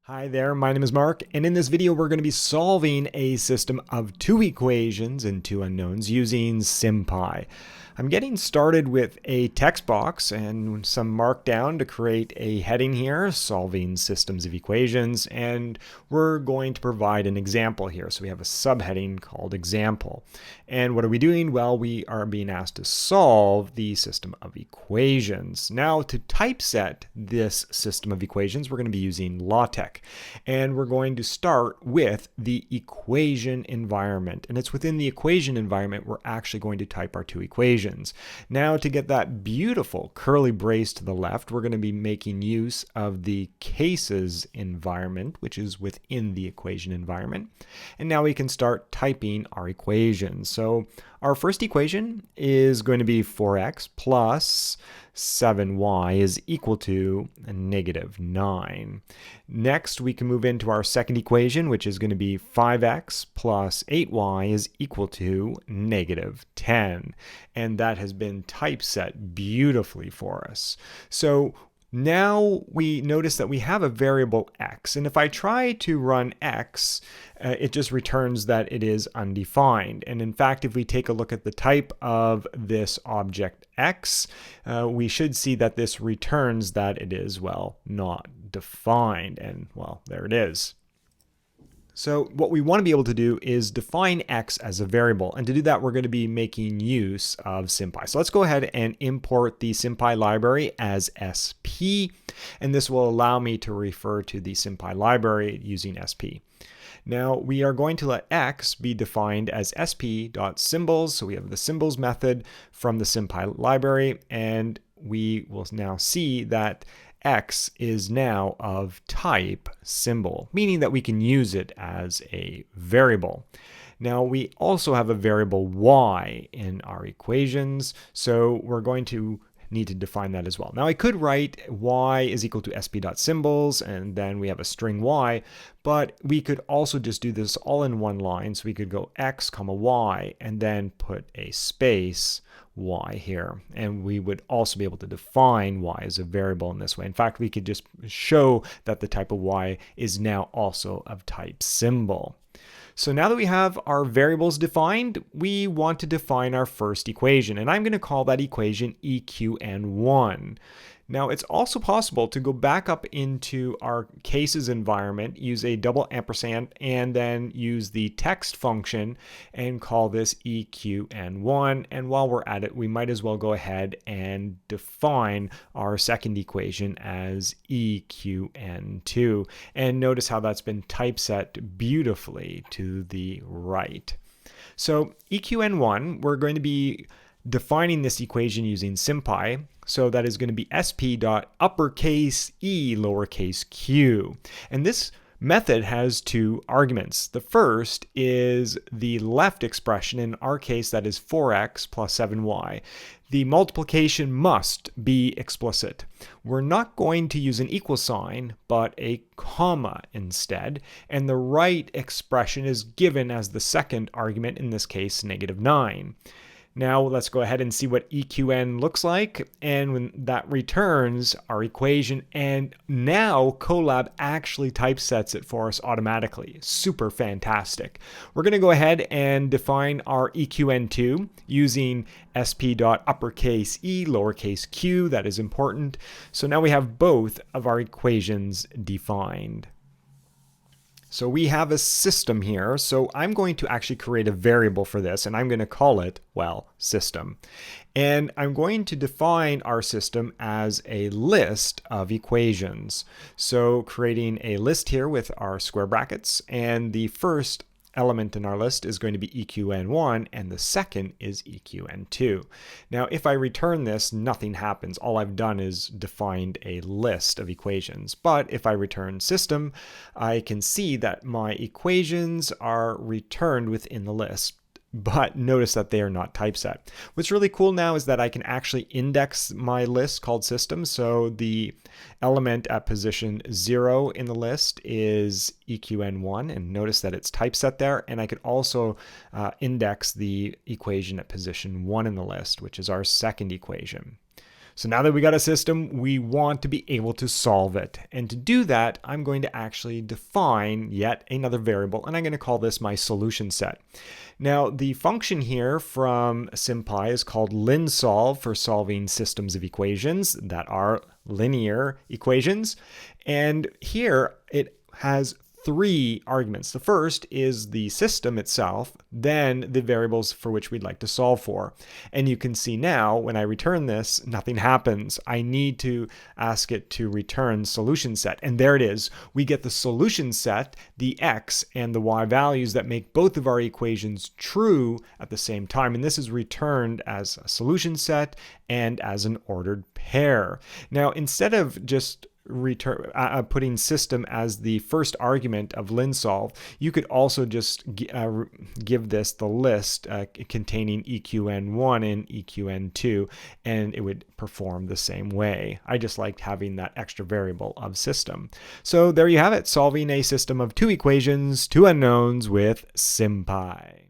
Hi there, my name is Mark, and in this video we're going to be solving a system of two equations and two unknowns using Sympy. I'm getting started with a text box and some markdown to create a heading here, solving systems of equations, and we're going to provide an example here. So we have a subheading called example. And what are we doing? Well, we are being asked to solve the system of equations. Now, to typeset this system of equations, we're going to be using LaTeX. And we're going to start with the equation environment. And it's within the equation environment we're actually going to type our two equations. Now, to get that beautiful curly brace to the left, we're going to be making use of the cases environment, which is within the equation environment. And now we can start typing our equations. So our first equation is going to be 4x plus 7y is equal to -9. Next, we can move into our second equation, which is going to be 5x plus 8y is equal to -10. And that has been typeset beautifully for us. So now we notice that we have a variable x, and if I try to run x, it just returns that it is undefined. And in fact, if we take a look at the type of this object x, we should see that this returns that it is, well, not defined. And well, there it is. So what we want to be able to do is define x as a variable. And to do that, we're going to be making use of Sympy. So let's go ahead and import the Sympy library as SP. And this will allow me to refer to the Sympy library using SP. Now we are going to let x be defined as sp.symbols. So we have the symbols method from the Sympy library. And we will now see that x is now of type symbol, meaning that we can use it as a variable. Now we also have a variable y in our equations, so we're going to need to define that as well. Now I could write y is equal to sp.symbols and then we have a string y, but we could also just do this all in one line. So we could go x comma y and then put a space y here, and we would also be able to define y as a variable in this way. In fact, we could just show that the type of y is now also of type symbol. So now that we have our variables defined, we want to define our first equation, and I'm going to call that equation EQN1. Now, it's also possible to go back up into our cases environment, use a double ampersand, and then use the text function and call this EQN1. And while we're at it, we might as well go ahead and define our second equation as EQN2. And notice how that's been typeset beautifully to the right. So EQN1, we're going to be defining this equation using Sympy. So that is going to be sp.uppercase e lowercase q. And this method has two arguments. The first is the left expression. In our case, that is 4x plus 7y. The multiplication must be explicit. We're not going to use an equal sign, but a comma instead. And the right expression is given as the second argument, in this case, -9. Now let's go ahead and see what EQN looks like, and when that returns our equation, and now Colab actually typesets it for us automatically. Super fantastic. We're going to go ahead and define our EQN2 using sp.uppercase e lowercase q. That is important. So now we have both of our equations defined. So we have a system here, so I'm going to actually create a variable for this, and I'm going to call it, well, system. And I'm going to define our system as a list of equations. So creating a list here with our square brackets, and the first element in our list is going to be EQN1, and the second is EQN2. Now, if I return this, nothing happens. All I've done is defined a list of equations. But if I return system, I can see that my equations are returned within the list. But notice that they are not typeset. What's really cool now is that I can actually index my list called system. So the element at position 0 in the list is EQN1, and notice that it's typeset there. And I could also index the equation at position 1 in the list, which is our second equation. So now that we got a system, we want to be able to solve it. And to do that, I'm going to actually define yet another variable, and I'm going to call this my solution set. Now, the function here from Sympy is called linsolve for solving systems of equations that are linear equations. And here it has 3 arguments. The first is the system itself, then the variables for which we'd like to solve for. And you can see now when I return this, nothing happens. I need to ask it to return solution set. And there it is. We get the solution set, the x and the y values that make both of our equations true at the same time. And this is returned as a solution set and as an ordered pair. Now, instead of just putting system as the first argument of linsolve, you could also just give this the list containing EQN1 and EQN2, and it would perform the same way. I just liked having that extra variable of system. So there you have it, solving a system of 2 equations, 2 unknowns with Sympy.